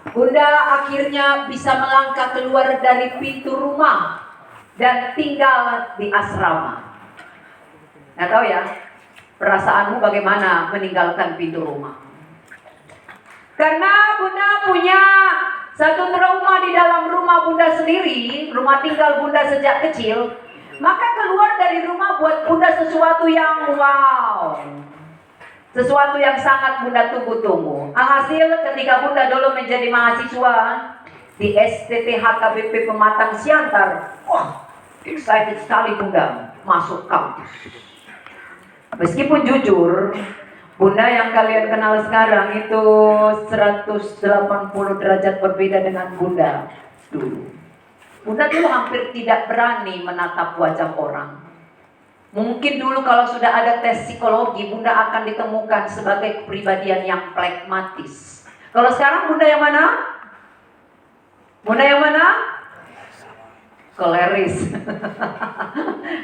Bunda akhirnya bisa melangkah keluar dari pintu rumah dan tinggal di asrama. Nggak tahu ya, perasaanmu bagaimana meninggalkan pintu rumah? Karena Bunda punya satu trauma di dalam rumah Bunda sendiri, rumah tinggal Bunda sejak kecil, maka keluar dari rumah buat Bunda sesuatu yang wow, sesuatu yang sangat Bunda tunggu-tunggu. Alhasil ketika Bunda dulu menjadi mahasiswa di STT HKBP Pematang Siantar, wah, excited sekali Bunda masuk kampus. Meskipun jujur, Bunda yang kalian kenal sekarang itu 180 derajat berbeda dengan Bunda dulu. Bunda dulu hampir tidak berani menatap wajah orang. Mungkin dulu kalau sudah ada tes psikologi, Bunda akan ditemukan sebagai kepribadian yang pragmatis. Kalau sekarang Bunda yang mana? Bunda yang mana? Koleris.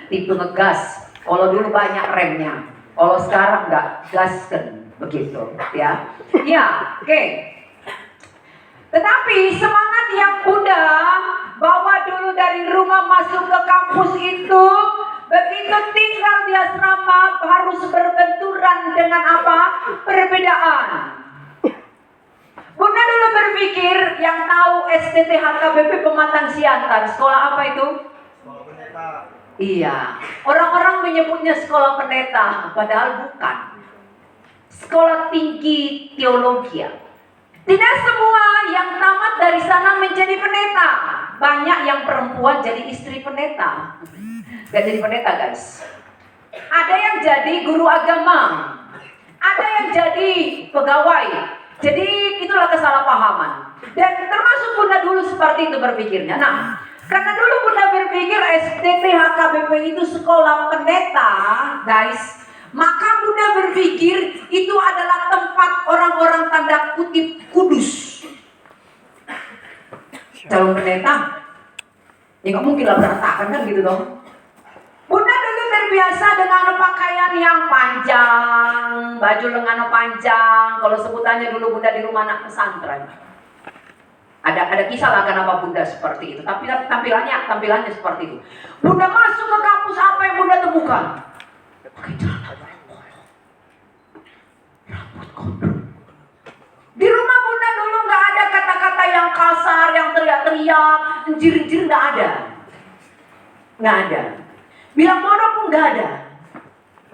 Tipe ngegas. Kalau dulu banyak remnya. Kalau sekarang enggak, gasken begitu ya. Ya, oke. Tetapi semangat yang Bunda bawa dulu dari rumah masuk ke kampus itu, begitu tinggal di asrama harus berbenturan dengan apa? Perbedaan. Bunda dulu berpikir yang tahu STT HKBP Pematang Siantar, sekolah apa itu? Sekolah pendeta. Iya, orang-orang menyebutnya sekolah pendeta, padahal bukan. Sekolah tinggi teologi. Tidak semua yang tamat dari sana menjadi pendeta. Banyak yang perempuan jadi istri pendeta. Gak jadi pendeta guys. Ada yang jadi guru agama. Ada yang jadi pegawai. Jadi itulah kesalahpahaman. Dan termasuk Bunda dulu seperti itu berpikirnya. Nah, karena dulu Bunda berpikir STT HKBP itu sekolah pendeta, guys, maka Bunda berpikir itu adalah tempat orang-orang tanda kutip kudus. Calon pendeta, ya nggak mungkin lah berantakan kan gitu dong. Bunda dulu terbiasa dengan pakaian yang panjang, baju lengan panjang. Kalau sebutannya dulu Bunda di rumah anak pesantren. Ada kisah lah kenapa Bunda seperti itu. Tapi tampilannya seperti itu. Bunda masuk ke kampus, apa yang Bunda temukan? Pakai celana rambut gondrong. Di rumah Bunda dulu nggak ada kata-kata yang kasar, yang teriak-teriak, anjir-anjir, nggak ada. Nggak ada. Bilang bodoh pun nggak ada.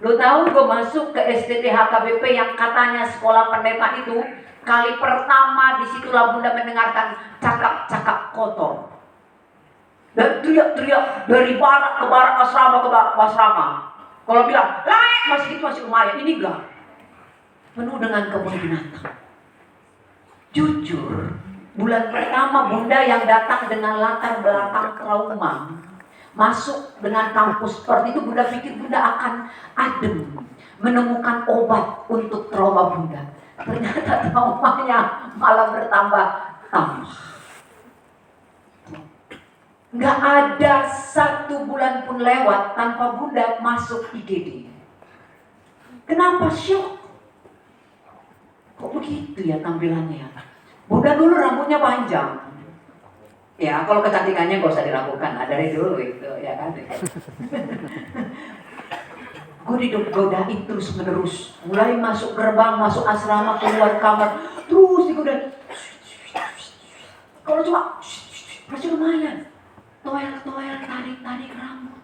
Lo tahu gue masuk ke STT HKBP yang katanya sekolah pendeta itu, kali pertama disitulah Bunda mendengarkan cakap-cakap kotor. Dan teriak-teriak dari barat ke barat, asrama ke barat asrama. Kalau bilang, lain masih lumayan, ini enggak. Penuh dengan kebun binatang. Jujur, bulan pertama Bunda yang datang dengan latar belakang trauma, masuk dengan kampus seperti itu, Bunda pikir Bunda akan adem, menemukan obat untuk trauma Bunda. Ternyata traumanya malah bertambah-tambah. Nggak ada 1 bulan pun lewat tanpa Bunda masuk IGD. Kenapa syok? Kok begitu ya tampilannya? Bunda dulu rambutnya panjang. Ya, kalau kecantikannya gak usah dilakukan, dari dulu itu, ya kan? Gue digodain terus menerus. Mulai masuk gerbang, masuk asrama, keluar kamar, terus digodain. Kalau cuma masih lumayan. Toel, tarik rambut.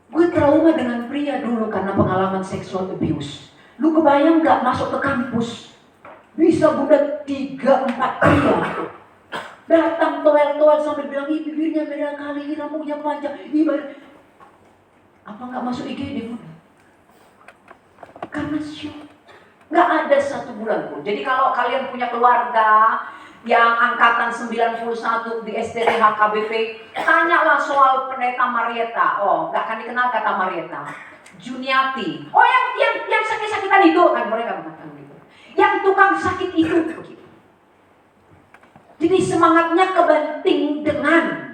Gue trauma dengan pria dulu karena pengalaman sexual abuse. Lu kebayang gak masuk ke kampus? Bisa Bunda 3-4 pria datang toel sampai bilang, ih bibirnya merah kali, ih rambutnya panjang, apa gak masuk IGD Bunda? Karena syok. Gak ada 1 bulan pun. Jadi kalau kalian punya keluarga yang angkatan 91 di STT HKBP, tanyalah soal pendeta Marieta. Oh, gak akan dikenal kata Marieta. Juniati. Oh, yang sakit-sakitan itu kan mereka mengatakan gitu. Yang tukang sakit itu begitu. Jadi semangatnya kebanting dengan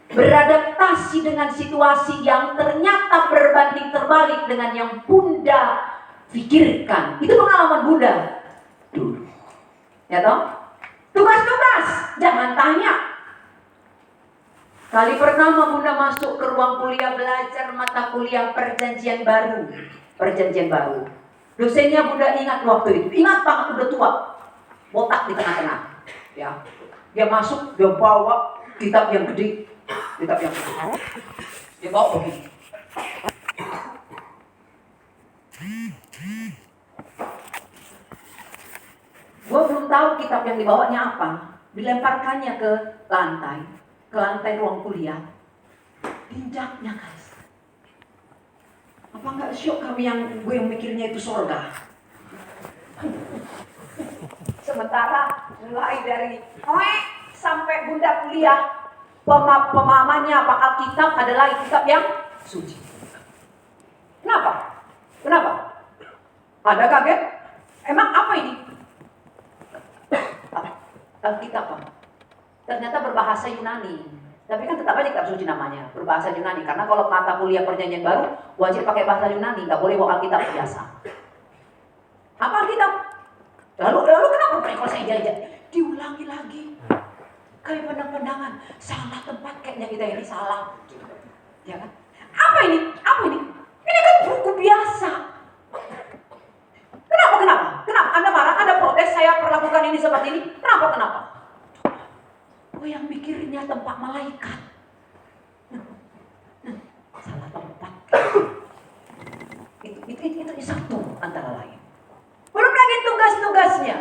beradaptasi dengan situasi yang ternyata berbanding terbalik dengan yang Bunda pikirkan. Itu pengalaman Bunda dulu. Ya toh? Tugas-tugas, jangan tanya. Kali pertama Bunda masuk ke ruang kuliah belajar mata kuliah perjanjian baru. Perjanjian baru. Dosennya Bunda ingat waktu itu. Ingat banget, udah tua. Botak di tengah-tengah. Ya. Dia masuk, dia bawa kitab yang gede. Kitab yang gede. Dia bawa begini. Gue belum tahu kitab yang dibawanya apa. Dilemparkannya ke lantai ruang kuliah. Injaknya guys. Apa nggak syok kami yang gue mikirnya itu surga? Sementara mulai dari sampai Bunda kuliah, pemahamannya apa Alkitab adalah kitab yang suci. Kenapa? Ada kaget? Emang apa ini? Alkitab apa? Ternyata berbahasa Yunani. Tapi kan tetap aja kitab suci namanya, berbahasa Yunani. Karena kalau mata kuliah perjanjian baru, wajib pakai bahasa Yunani, nggak boleh bawa Alkitab biasa. Apa Alkitab? Lalu kenapa kalau saya jajan? Diulangi lagi. Kayak pendang-pendangan, salah tempat kayaknya kita ini salah. Ya kan? Apa ini? Ini kan buku biasa. Kenapa? Anda marah, Anda protes saya perlakukan ini seperti ini. Kenapa? Oh, yang mikirnya tempat malaikat. Salah tempat. Itu satu antara lain. Belum lagi tugas-tugasnya.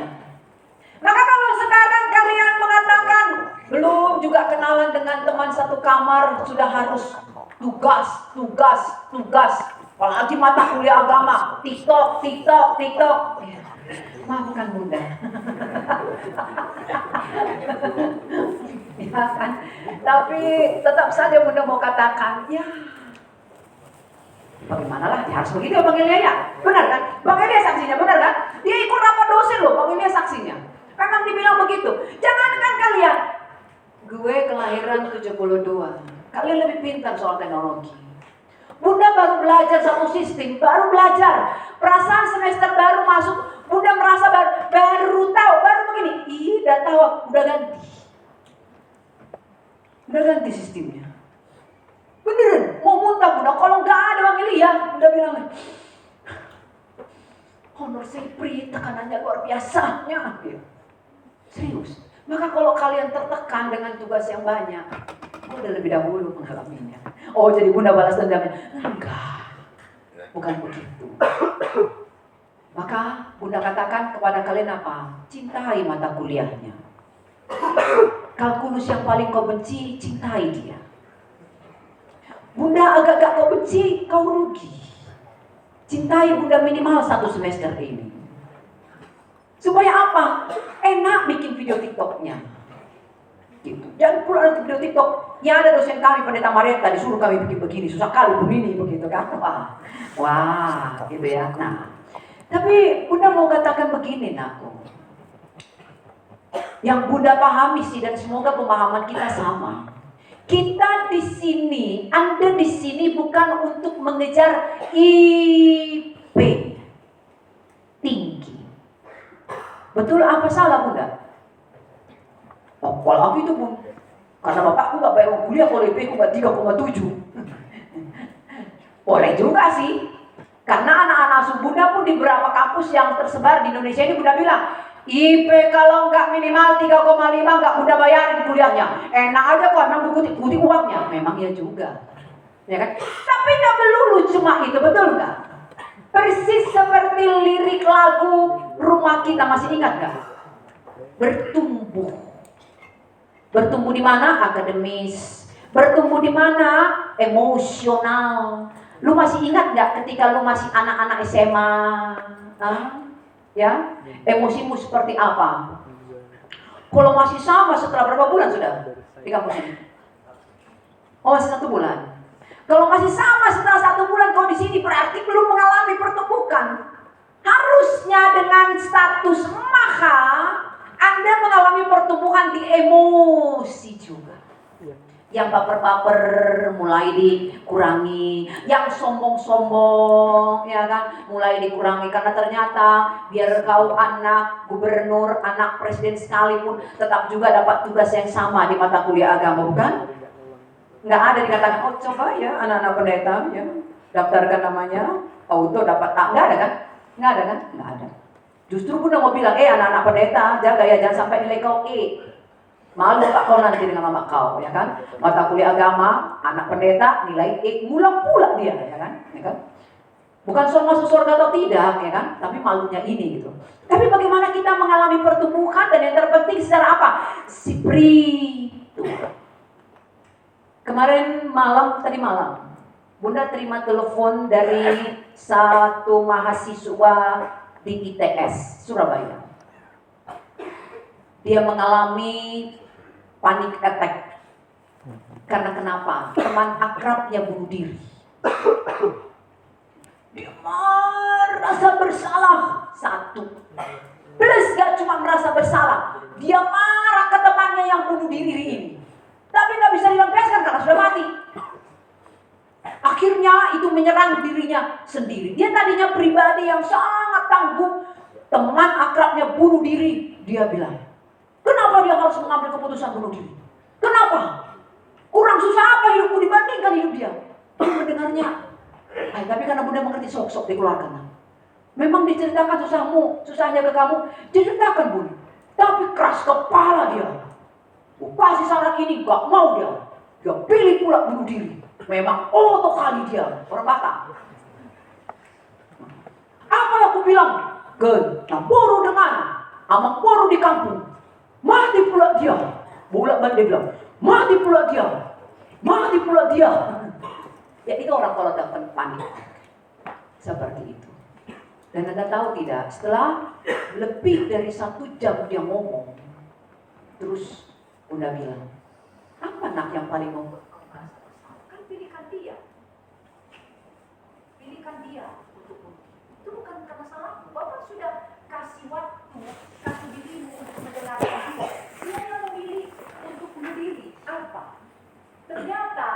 Maka kalau sekarang kalian mengatakan belum juga kenalan dengan teman satu kamar, sudah harus tugas. Apalagi mata kuliah agama, TikTok. Maafkan Bunda. Ya kan? Tapi tetap saja Bunda mau katakan, ya bagaimanalah, dia harus begitu Bang Elia ya? Benar kan? Bang Elia saksinya, benar kan? Dia ikut rapat dosen loh, Bang Elia saksinya. Memang dibilang begitu. Jangankan kalian, gue kelahiran 72. Kalian lebih pintar soal teknologi. Bunda baru belajar satu sistem, baru belajar. Perasaan semester baru masuk, Bunda merasa baru tahu, baru begini. Udah tahu, udah ganti sistemnya. Beneran, mau muntah Bunda. Kalau nggak ada Bang Elia, Bunda bilang, honor sepri, tekanannya luar biasanya. Serius. Maka kalau kalian tertekan dengan tugas yang banyak, udah lebih dahulu mengalaminya. Oh, jadi Bunda balas dendamnya? Enggak, bukan begitu. Maka Bunda katakan kepada kalian apa? Cintai mata kuliahnya. Kalkulus yang paling kau benci, cintai dia. Bunda agak-agak kau benci, kau rugi. Cintai Bunda minimal 1 semester ini. Supaya apa? Enak bikin video TikToknya. Gitu. Jangan pula ada video TikTok. Ya ada dosen kami, Pendeta Marietta, disuruh kami bikin begini, susah kali begini, begitu kan? Wah, gitu ya. Nah, tapi Bunda mau katakan begini, nakku. Yang Bunda pahami sih, dan semoga pemahaman kita sama. Kita di sini, Anda di sini bukan untuk mengejar IP tinggi. Betul apa salah Bunda? Oh, kalau aku itu Bun, karena bapakku gak bayar uang kuliah, kalau IP ku gak 3,7. Boleh juga sih. Karena anak-anak asuh Bunda pun di beberapa kampus yang tersebar di Indonesia ini Bunda bilang, IP kalau nggak minimal 3,5 nggak Bunda bayarin kuliahnya. Enak aja kok, emang butuh uangnya. Memang ya juga, ya kan? Tapi nggak melulu cuma itu, betul nggak? Persis seperti lirik lagu Rumah Kita, masih ingat nggak? Bertumbuh. Bertumbuh di mana? Akademis. Bertumbuh di mana? Emosional. Lu masih ingat nggak ketika lu masih anak-anak SMA? Ya, emosimu seperti apa? Kalau masih sama setelah berapa bulan sudah di kampus ini? Oh, masih 1 bulan. Kalau masih sama setelah 1 bulan kau di sini, berarti belum mengalami pertumbuhan. Harusnya dengan status maha, Anda mengalami pertumbuhan di emosi juga. Yang baper-baper mulai dikurangi, yang sombong-sombong ya kan mulai dikurangi, karena ternyata biar kau anak gubernur, anak presiden sekalipun tetap juga dapat tugas yang sama di mata kuliah agama, bukan? Nggak ada dikatakan, oh coba ya anak-anak pendeta ya daftarkan namanya auto dapat A. Nggak ada kan? Nggak ada kan? Nggak ada. Justru Bunda mau bilang, anak-anak pendeta jaga ya, jangan sampai nilai kau E. Malu tak kau nanti dengan mama kau, ya kan? Mata kuliah agama, anak pendeta nilai E, ngulang pula dia, ya kan? Ya kan? Bukan soal masuk surga atau tidak, ya kan? Tapi malunya ini gitu. Tapi bagaimana kita mengalami pertumbuhan, dan yang terpenting secara apa? Spiritual. Tadi malam, Bunda terima telepon dari satu mahasiswa di ITS Surabaya. Dia mengalami panic attack. Karena kenapa? Teman akrabnya bunuh diri. Dia merasa bersalah. Satu. Plus gak cuma merasa bersalah, dia marah ke temannya yang bunuh diri ini. Tapi gak bisa dilampiaskan karena sudah mati. Akhirnya itu menyerang dirinya sendiri. Dia tadinya pribadi yang sangat tangguh. Teman akrabnya bunuh diri. Dia bilang, kenapa dia harus mengambil keputusan bunuh diri? Kenapa? Kurang susah apa hidupku dibandingkan hidup dia? Dia mendengarnya. Tapi karena Bunda mengerti, sok-sok dikeluarkan. Memang diceritakan susahnya ke kamu, diceritakan Bunda. Tapi keras kepala dia. Kasih saran ini gak mau dia. Dia pilih pula bunuh diri. Memang otot kali dia, orang Batak. Apa aku bilang? Boru dengan amang boru di kampung. Mati pula dia. Bolak-balik dia bilang, mati pula dia. Mati pula dia. Ya itu orang kalau dapat panik. Seperti itu. Dan Anda tahu tidak, setelah lebih dari 1 jam dia ngomong, terus Bunda bilang, apa nak yang paling ngomong? Kan pilihkan dia. Pilihkan dia untuk itu bukan karena salahmu. Bapak sudah kasih waktu, kasih dirimu untuk mendengarkan dia. Dia yang memilih untuk bunuh diri. Apa? Ternyata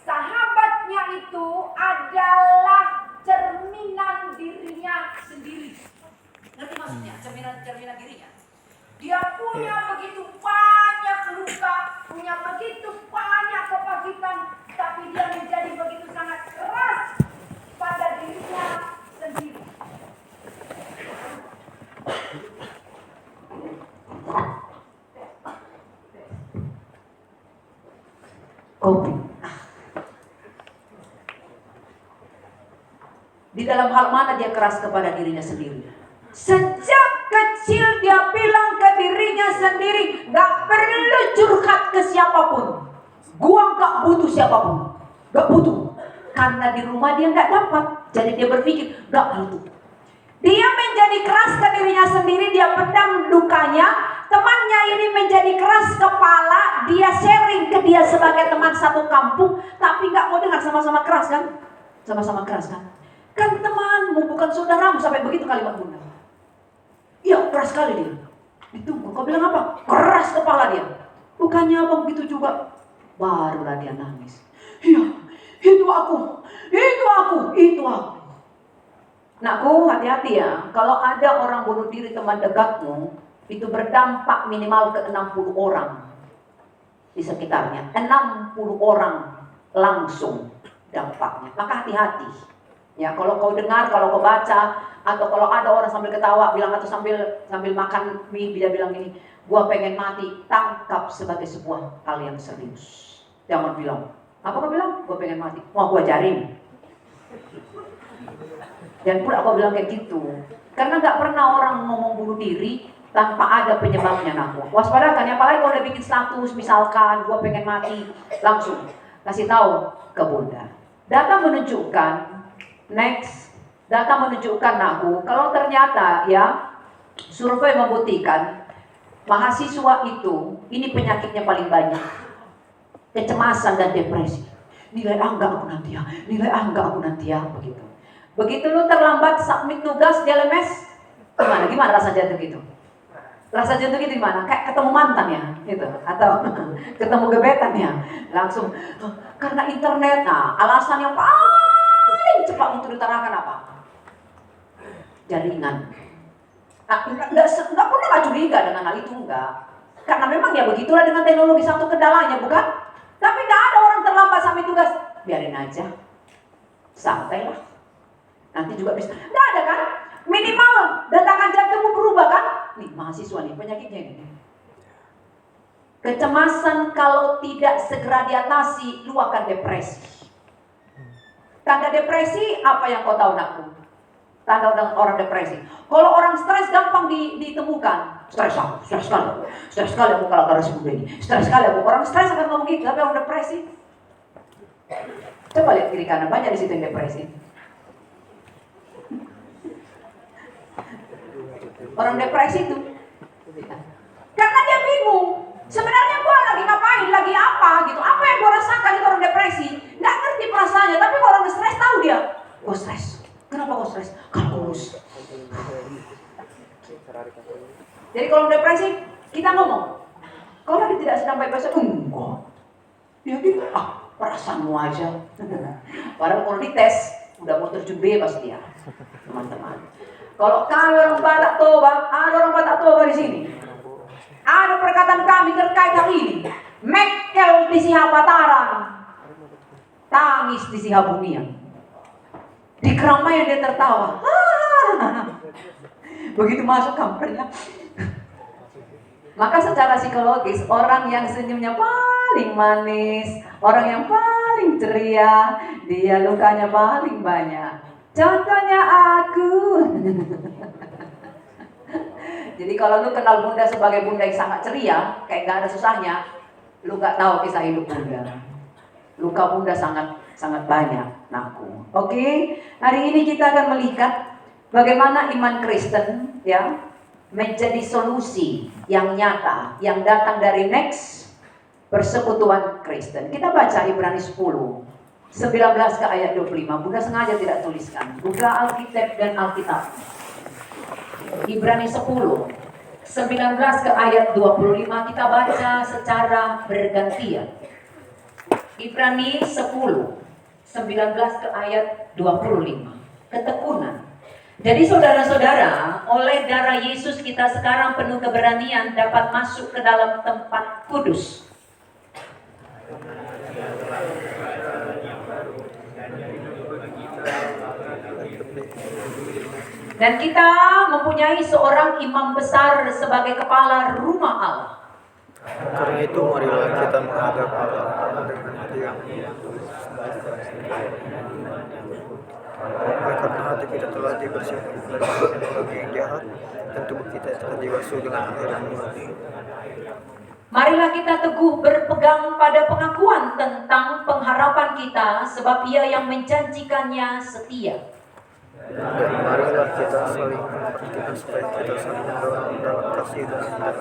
sahabatnya itu adalah cerminan dirinya sendiri. Ngerti maksudnya? Cerminan dirinya. Dia punya begitu banyak luka, punya begitu banyak kepahitan, tapi dia menjadi begitu sangat keras pada dirinya sendiri. Kopi. Di dalam hal mana dia keras kepada dirinya sendiri? Sejak kecil dia bilang ke dirinya sendiri, gak perlu curhat ke siapapun. Gua gak butuh siapapun. Gak butuh. Karena di rumah dia gak dapat. Jadi dia berpikir, gak butuh. Dia menjadi keras ke dirinya sendiri, dia pendam dukanya. Temannya ini menjadi keras kepala, dia sharing ke dia sebagai teman satu kampung, tapi gak mau dengar, sama-sama keras kan? Sama-sama keras kan? Kan temanmu, bukan saudaramu, sampai begitu kalimat Bunda. Iya, keras sekali dia. Ditunggu, kau bilang apa? Keras kepala dia. Bukannya abang begitu juga. Barulah dia nangis. Iya, itu aku. Nakku, hati-hati ya. Kalau ada orang bunuh diri teman dekatmu, itu berdampak minimal ke 60 orang di sekitarnya. 60 orang langsung dampaknya. Maka hati-hati. Ya, kalau kau dengar, kalau kau baca, atau kalau ada orang sambil ketawa bilang, atau sambil makan mie dia bilang gini, gua pengen mati, tangkap sebagai sebuah hal yang serius. Jangan bilang, apa kau bilang? Gua pengen mati, mau gua ajarin. Dan pula kau bilang kayak gitu, karena gak pernah orang ngomong bunuh diri tanpa ada penyebabnya. Aku waspadakan ya, apalagi kalau udah bikin status misalkan gua pengen mati, langsung kasih tahu ke Bunda. Data menunjukkan, data menunjukkan aku, kalau ternyata ya survei membuktikan mahasiswa itu ini penyakitnya paling banyak, kecemasan dan depresi. Nilai A enggak aku nanti ya, begitu. Begitu lu terlambat submit tugas di LMS, gimana rasanya gitu? Rasa jenuh itu gimana? Kayak ketemu mantan ya, gitu. Atau ketemu gebetan ya. Langsung, karena internet. Nah, alasan yang paling cepat untuk diutarakan apa? Jaringan. Nah, enggak pernah nggak curiga dengan hal itu, enggak. Karena memang ya begitulah dengan teknologi, satu kendalanya, bukan? Tapi nggak ada orang terlambat sampai tugas. Biarin aja. Santai lah. Nanti juga bisa. Nggak ada kan? Minimal detakan jantungmu berubah kan? Nih mahasiswa nih penyakitnya ini. Kecemasan kalau tidak segera diatasi, lu akan depresi. Tanda depresi apa yang kau tahu nakku? Tanda orang depresi. Kalau orang stres gampang ditemukan. Stres sekali aku kalau harus begini. Stres sekali aku. Orang stres akan ngomong gitu, tapi orang depresi. Coba lihat kiri kanan, banyak di situ yang depresi. Orang depresi itu karena dia bingung. Sebenarnya gua lagi ngapain, lagi apa gitu. Apa yang gua rasakan itu orang depresi. Nggak ngerti perasaannya, tapi kalau orang stres tahu dia. Gua stres. Kenapa gua stres? Kan kurus. Jadi kalau depresi kita ngomong. Kalau lagi tidak sedang baik-baik saja, enggak. Jadi perasaanmu aja. Padahal kalau dites udah mau terjun bebas dia, teman-teman. Kalau kami orang Batak Toba, ada orang Batak Toba di sini. Ada perkataan kami terkait hal ini. Mekel di Sihapataran, tangis di Sihabunia. Di keramaian dia tertawa. Begitu masuk kamarnya. Maka secara psikologis, orang yang senyumnya paling manis, orang yang paling ceria, dia lukanya paling banyak. Contohnya aku. Jadi kalau lu kenal bunda sebagai bunda yang sangat ceria, kayak gak ada susahnya, lu gak tahu kisah hidup bunda. Luka bunda sangat banyak, nakku. Oke, hari ini kita akan melihat bagaimana iman Kristen ya menjadi solusi yang nyata yang datang dari next persekutuan Kristen. Kita baca Ibrani 10. 19 ke ayat 25. Bunda sengaja tidak tuliskan. Buka Alkitab dan Alkitab. Ibrani 10. 19 ke ayat 25 kita baca secara bergantian. Ibrani 10. 19 ke ayat 25. Ketekunan. Jadi saudara-saudara, oleh darah Yesus kita sekarang penuh keberanian dapat masuk ke dalam tempat kudus. Dan kita mempunyai seorang imam besar sebagai kepala rumah Allah. Karena itu marilah kita menghadap Allah dengan hati yang karena hati kita telah dibersihkan dari teknologi yang jahat dan tubuh kita telah dibasuh dengan air yang murni. Marilah kita teguh berpegang pada pengakuan tentang pengharapan kita, sebab Ia yang menjanjikannya setia. Dan marilah kita saling memperhatikan supaya kita saling mendorong dalam kasih dan dalam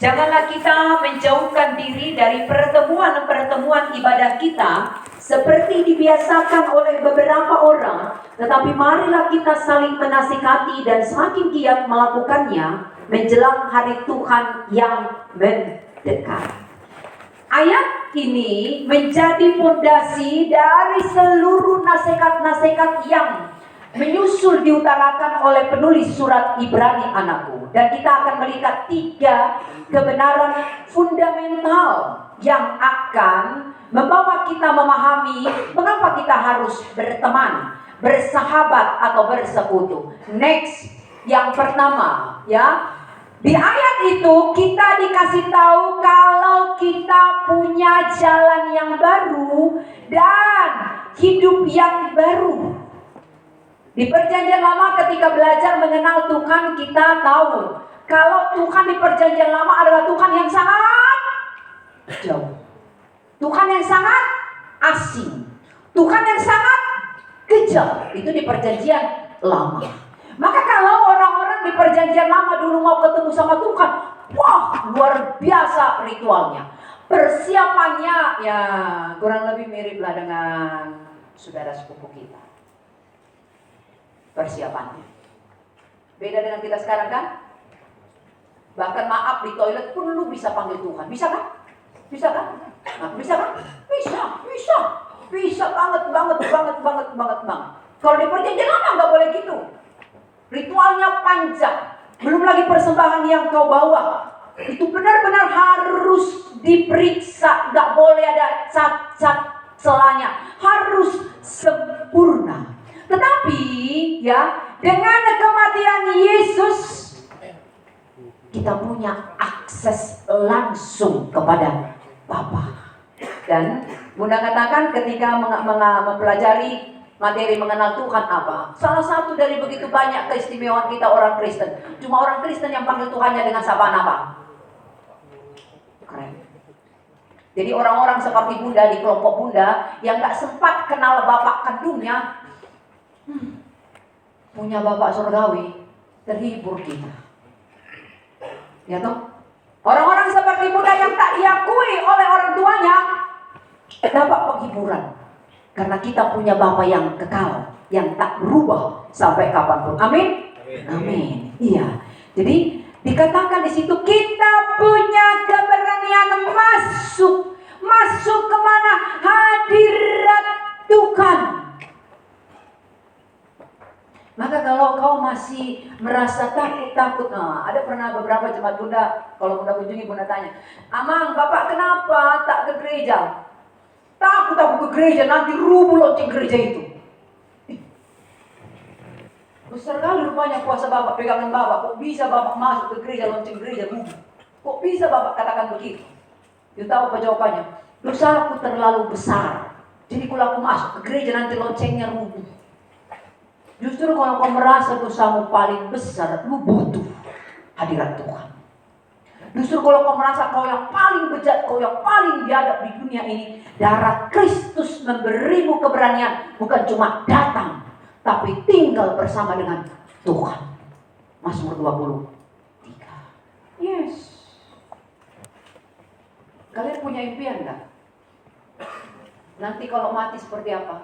Janganlah kita menjauhkan diri dari pertemuan-pertemuan ibadah kita seperti dibiasakan oleh beberapa orang, tetapi marilah kita saling menasihati dan semakin giat melakukannya menjelang hari Tuhan yang mendekat. Ayat ini menjadi fondasi dari seluruh nasihat-nasihat yang menyusul diutarakan oleh penulis surat Ibrani anakku. Dan kita akan melihat 3 kebenaran fundamental yang akan membawa kita memahami mengapa kita harus berteman, bersahabat atau bersekutu. Next, yang pertama ya. Di ayat itu kita dikasih tahu kalau kita punya jalan yang baru dan hidup yang baru. Di perjanjian lama ketika belajar mengenal Tuhan, kita tahu kalau Tuhan di perjanjian lama adalah Tuhan yang sangat jauh, Tuhan yang sangat asing, Tuhan yang sangat kejam. Itu di perjanjian lama. Maka kalau orang-orang di perjanjian lama dulu mau ketemu sama Tuhan, wah luar biasa ritualnya. Persiapannya ya kurang lebih miriplah dengan saudara sepupu kita. Persiapannya. Beda dengan kita sekarang kan? Bahkan maaf di toilet pun lu bisa panggil Tuhan. Bisa kan? Bisa kan? Nah, bisa kan? Bisa. Bisa banget. Kalau di perjanjian lama nggak boleh gitu. Ritualnya panjang. Belum lagi persembahan yang kau bawa. Itu benar-benar harus diperiksa. Nggak boleh ada cat-cat selanya. Harus sempurna. Tetapi ya, dengan kematian Yesus, kita punya akses langsung kepada Bapa. Dan Bunda katakan ketika mempelajari materi mengenal Tuhan apa? Salah satu dari begitu banyak keistimewaan kita orang Kristen. Cuma orang Kristen yang panggil Tuhannya dengan sapaan apa? Keren. Jadi orang-orang seperti Bunda di kelompok Bunda yang gak sempat kenal bapak kandungnya, punya bapak surgawi, terhibur kita. Ya toh? Orang-orang seperti Bunda yang tak diakui oleh orang tuanya dapat penghiburan. Karena kita punya Bapa yang kekal, yang tak berubah sampai kapanpun. Amin? Amin. Iya. Jadi dikatakan di situ kita punya keberanian masuk kemana? Hadirat Tuhan. Maka kalau kau masih merasa takut, ada pernah beberapa jemaat Bunda, kalau Bunda kunjungi Bunda tanya, Amang, Bapak kenapa tak ke gereja? Takut aku ke gereja, nanti rubuh lonceng gereja itu. Besar kali rupanya kuasa Bapak, pegangan Bapak. Kok bisa Bapak masuk ke gereja, lonceng gereja rubuh? Kok bisa Bapak katakan begitu? You tahu apa jawabannya? Dosaku terlalu besar. Jadi kalau aku masuk ke gereja nanti loncengnya rubuh. Justru kalau kau merasa dosamu paling besar, lu butuh hadirat Tuhan. Justru kalau kau merasa kau yang paling bejat, kau yang paling biadab di dunia ini, darah Kristus memberimu keberanian, bukan cuma datang, tapi tinggal bersama dengan Tuhan. Mazmur 23. Yes. Kalian punya impian gak? Nanti kalau mati seperti apa?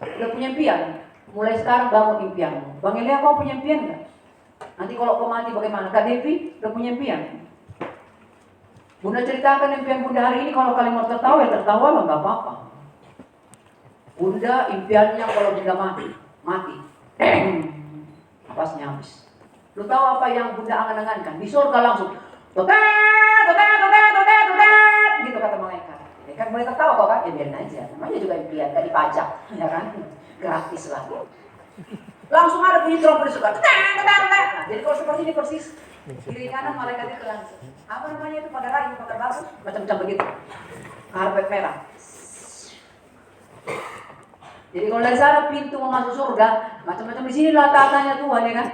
Udah punya impian? Mulai sekarang bangun impianmu. Bang Elia, kau punya impian gak? Nanti kalau kau mati bagaimana? Kak Devi udah punya impian? Bunda ceritakan impian Bunda hari ini. Kalau kalian mau tertawa ya tertawa lah, gak apa-apa. Bunda impiannya kalau Bunda mati. Napasnya habis. Lu tahu apa yang Bunda angan-angankan? Di surga langsung. Totet, gitu kata malaikat. Ya kan boleh tertawa kok kan? Ya biarin aja. Namanya juga impian, gak dipajak. Ya kan? Gratis lah. Langsung ada bunyi trompet di surga. Nah, jadi kalau seperti ini persis. Kiri kanan malaikat itu langsung. Apa namanya itu? Pada rayu, pada batu. Macam-macam begitu. Karpet merah. Jadi kalau dari sana pintu mau masuk surga, macam-macam di sini lah tatanya Tuhan, ya kan?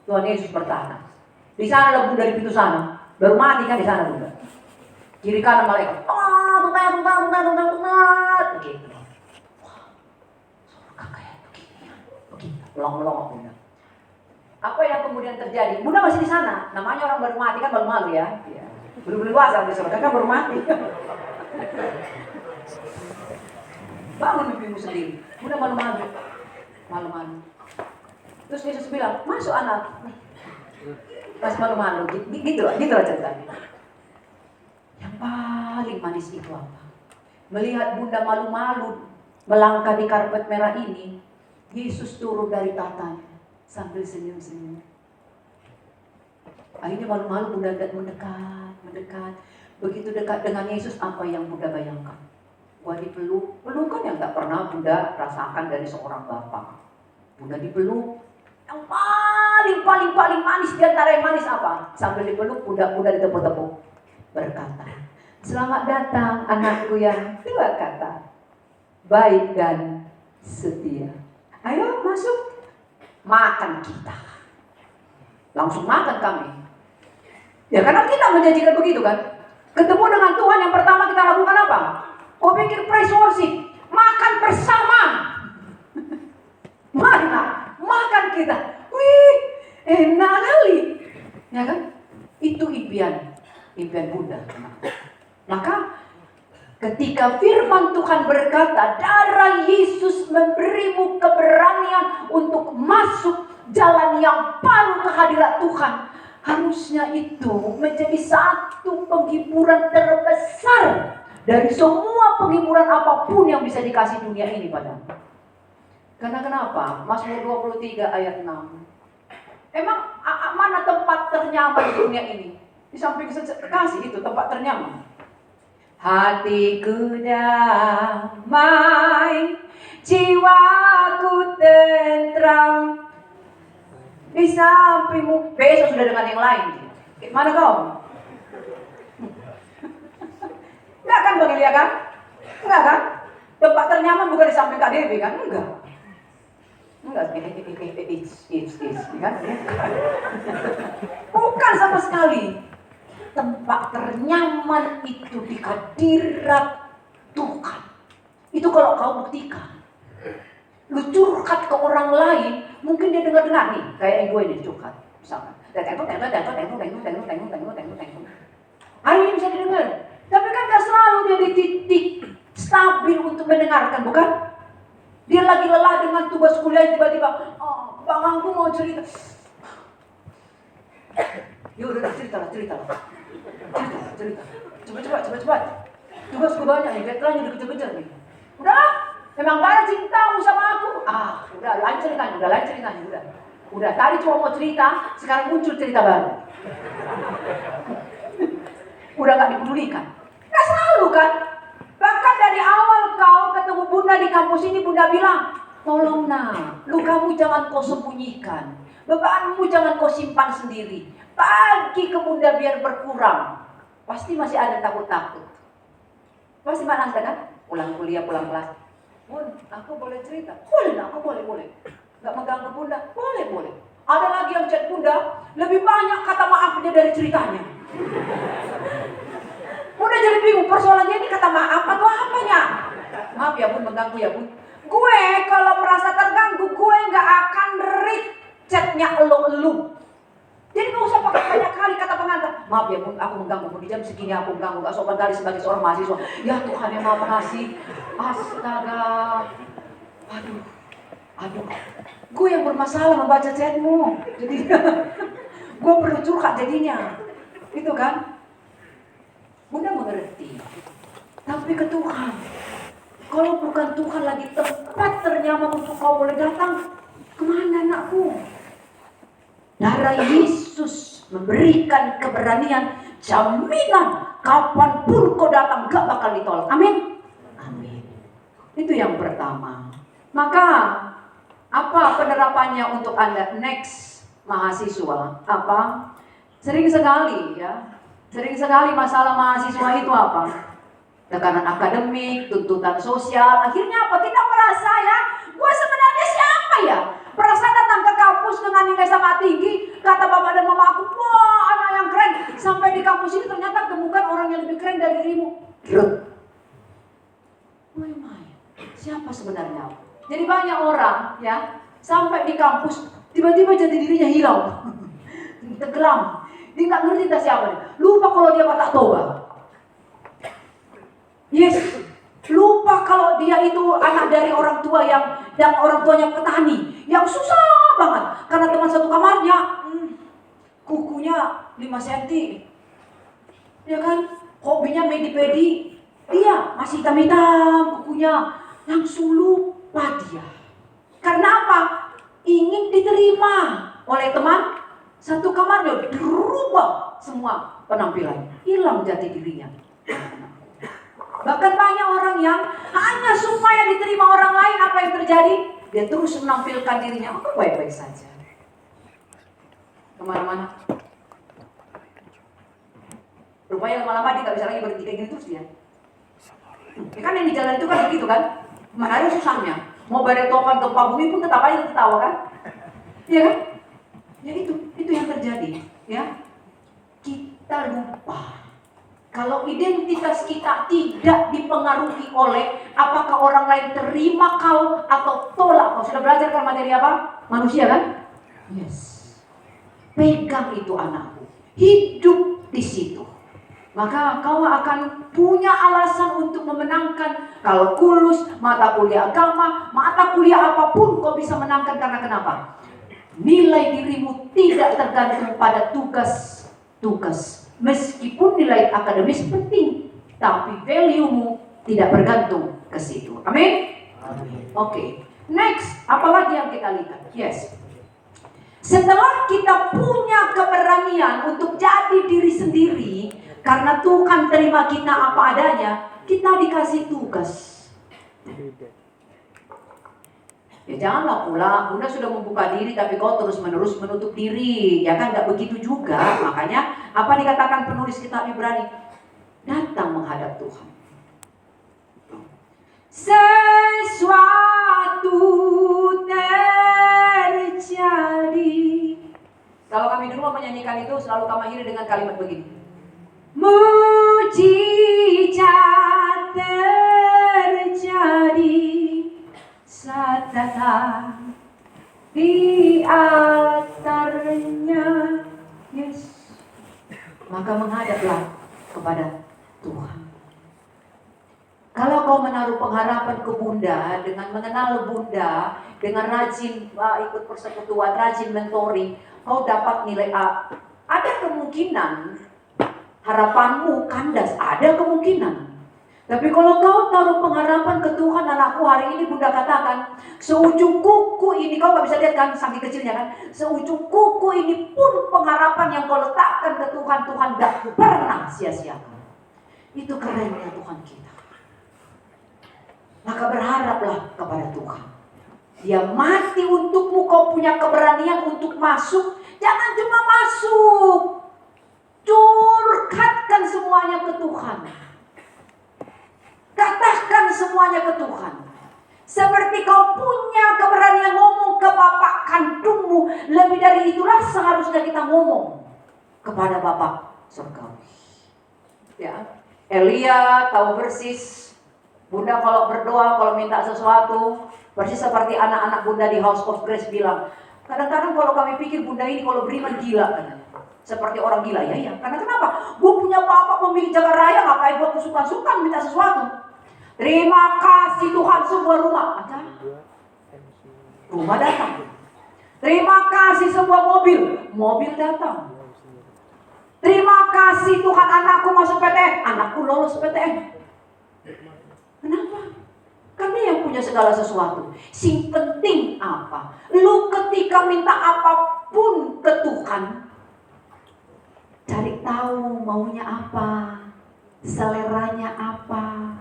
Tuhan Yesus bertata. Di sana lah Bunda, dari pintu sana. Baru mati kan di sana Bunda. Kiri kanan malaikat. Begitu. Wah, surga kayak begini. Begitu. Melong-melong Bunda. Apa yang kemudian terjadi? Bunda masih di sana. Namanya orang baru mati kan malu-malu ya. Belum dewasa di surga kan baru mati. Bangun mimpimu sendiri. Bunda malu-malu. Terus Yesus bilang, masuk anak. Masih malu-malu. Gitu lah ceritanya. Yang paling manis itu apa? Melihat Bunda malu-malu melangkah di karpet merah ini, Yesus turun dari tatanya sambil senyum-senyum. Akhirnya malu-malu Bunda mendekat. Begitu dekat dengan Yesus, apa yang Bunda bayangkan? Wah, dipeluk. Pelukan yang gak pernah Bunda rasakan dari seorang bapak. Bunda dipeluk. Yang paling manis di antara yang manis apa? Sambil dipeluk, Bunda ditepuk-tepuk. Berkata, selamat datang anakku yang dua kata, baik dan setia. Ayo masuk, makan kita. Langsung makan kami. Ya karena kita menjanjikan begitu kan. Ketemu dengan Tuhan yang pertama kita lakukan apa? Kau pikir praise worship, makan bersama. Mana? Makan kita. Wih, enak kali. Ya kan? Itu impian Bunda. Maka ketika firman Tuhan berkata, darah Yesus memberimu keberanian untuk masuk jalan yang baru ke hadirat Tuhan. Harusnya itu menjadi satu penghiburan terbesar dari semua penghiburan apapun yang bisa dikasih dunia ini padamu. Karena kenapa? Mazmur 23 ayat 6. Emang mana tempat ternyaman di dunia ini? Di samping kasih itu tempat ternyaman. Hatiku damai, jiwaku tentram di sampingmu. Besok sudah dengan yang lain. Mana kau? Enggak kan Bang Elia kan? Enggak kan? Tempat ternyaman bukan di samping Kak Devi kan? Enggak. Enggak, kan? Bukan sama sekali. Tempat ternyaman itu di hadirat Tuhan. Itu kalau kau buktikan. Lu curhat ke orang lain, mungkin dia dengar-dengar nih, kayak gue ini curhat, misalkan. Tengok. Hari ini bisa didengar. Tapi kan gak selalu dia di titik stabil untuk mendengarkan, bukan? Dia lagi lelah dengan tugas kuliah, tiba-tiba, oh, Bang Angku mau cerita. Ya udah cerita. Cepat. Tugasku banyak nih, deadline udah kejar-kejar nih. Udah, memang gak ada cintamu sama aku. Udah lain ceritanya. Udah, tadi cuma mau cerita, sekarang muncul cerita baru. Udah gak dipedulikan. Gak selalu kan? Bahkan dari awal kau ketemu Bunda di kampus ini, Bunda bilang, tolong nak, lukamu jangan kau sembunyikan. Bebanmu jangan kau simpan sendiri. Bagi ke Bunda biar berkurang. Pasti masih ada takut-takut. Pasti mana ada kan? Pulang kuliah, pulang kelas. Bun, aku boleh cerita? Boleh nak, aku boleh. Gak mengganggu Bunda? Boleh. Ada lagi yang chat Bunda, lebih banyak kata maafnya dari ceritanya. Bunda jadi bingung, persoalannya ini kata maaf atau apanya? Maaf ya Bun, mengganggu ya Bun. Gue kalau merasa terganggu, gue gak akan read chatnya elu. Jadi gak usah pakai banyak kali kata pengantar. Maaf ya Bun, aku mengganggu Bun, di jam segini aku mengganggu, gak sopan kali sebagai seorang mahasiswa. Ya Tuhan yang Maha Pengasih. Astaga. Aduh. Gue yang bermasalah membaca chatmu. Jadi gue perlu curhat jadinya. Itu kan? Bunda mengerti. Tapi ke Tuhan. Kalau bukan Tuhan lagi tempat ternyaman untuk kau boleh datang, kemana anakku? Darah Yesus memberikan keberanian, jaminan kapanpun kau datang gak bakal ditolak. Amin. Itu yang pertama. Maka apa penerapannya untuk Anda next mahasiswa? Apa? Sering sekali masalah mahasiswa itu apa? Tekanan akademik, tuntutan sosial. Akhirnya apa? Kita merasa ya, gue sebenarnya siapa ya? Perasaan datang ke kampus dengan nilai sangat tinggi, kata bapak dan mama aku, wah anak yang keren. Sampai di kampus ini ternyata temukan orang yang lebih keren dari dirimu. Siapa sebenarnya? Jadi banyak orang ya, sampai di kampus tiba-tiba jadi dirinya hilang. Tenggelam. Dia nggak ngerti entah siapa dia. Lupa kalau dia patah toba. Yes. Lupa kalau dia itu anak dari orang tua yang orang tuanya petani, yang susah banget karena teman satu kamarnya kukunya 5 cm. Ya kan? Hobinya medi-pedi. Dia masih hitam-hitam kukunya. Langsung lupa dia. Karena apa? Ingin diterima oleh teman satu kamarnya, dirubah semua penampilan, hilang jati dirinya. Bahkan banyak orang yang hanya supaya diterima orang lain, apa yang terjadi? Dia terus menampilkan dirinya, baik-baik saja. Kemana-mana. Rupanya lama-lama dia gak bisa lagi berhenti kayak gitu terus dia. Ya kan yang di jalan itu kan begitu kan? Mana ada susahnya. Mau badai topan gempa bumi pun tetap aja tertawa kan? Iya kan? Ya itu yang terjadi. Ya, kita lupa. Kalau identitas kita tidak dipengaruhi oleh apakah orang lain terima kau atau tolak. Kau sudah belajar kan materi apa? Manusia kan? Yes. Pegang itu anakku. Hidup di situ. Maka kau akan punya alasan untuk memenangkan kalkulus, mata kuliah agama, mata kuliah apapun kau bisa menangkan karena kenapa? Nilai dirimu tidak tergantung pada tugas-tugas. Meskipun nilai akademis penting, tapi value-mu tidak bergantung ke situ. Amin? Oke. Next, apalagi yang kita lihat? Yes. Setelah kita punya keberanian untuk jadi diri sendiri, karena Tuhan terima kita apa adanya, kita dikasih tugas. Ya janganlah pula, Bunda sudah membuka diri tapi kau terus-menerus menutup diri. Ya kan gak begitu juga. Makanya apa dikatakan penulis kitab Ibrani? Datang menghadap Tuhan. Sesuatu terjadi. Kalau kami dulu menyanyikan itu selalu kami akhiri dengan kalimat begini. Mujizat terjadi saat datang di altarnya. Yes. Maka menghadaplah kepada Tuhan. Kalau kau menaruh pengharapan ke Bunda, dengan mengenal Bunda, dengan rajin ikut persekutuan, rajin mentoring, kau dapat nilai A. Ada kemungkinan harapanmu kandas, ada kemungkinan. Tapi kalau kau taruh pengharapan ke Tuhan, anakku, hari ini Bunda katakan, seujung kuku ini, kau gak bisa lihat kan, saking kecilnya kan, seujung kuku ini pun pengharapan yang kau letakkan ke Tuhan, Tuhan gak pernah sia-siakan. Itu kerennya Tuhan kita. Maka berharaplah kepada Tuhan. Dia mati untukmu, kau punya keberanian untuk masuk. Jangan cuma masuk, curhatkan semuanya ke Tuhan. Katakan semuanya ke Tuhan. Seperti kau punya keberanian ngomong ke bapak kandungmu, lebih dari itulah seharusnya kita ngomong kepada Bapak surgawi. Ya, Elia tahu persis Bunda kalau berdoa, kalau minta sesuatu, persis seperti anak-anak Bunda di House of Grace bilang, kadang-kadang kalau kami pikir Bunda ini kalau beriman gila katanya. Seperti orang gila, ya. Karena kenapa? Gue punya bapak pemilik jaga raya, ngapain gue kesukaan-sukaan minta sesuatu? Terima kasih Tuhan, sebuah rumah. Ada? Rumah datang. Terima kasih sebuah mobil datang. Terima kasih Tuhan, anakku masuk PTN, anakku lolos PTN. Kenapa? Karena yang punya segala sesuatu. Sing penting apa? Lu ketika minta apapun ke Tuhan, cari tahu maunya apa, seleranya apa.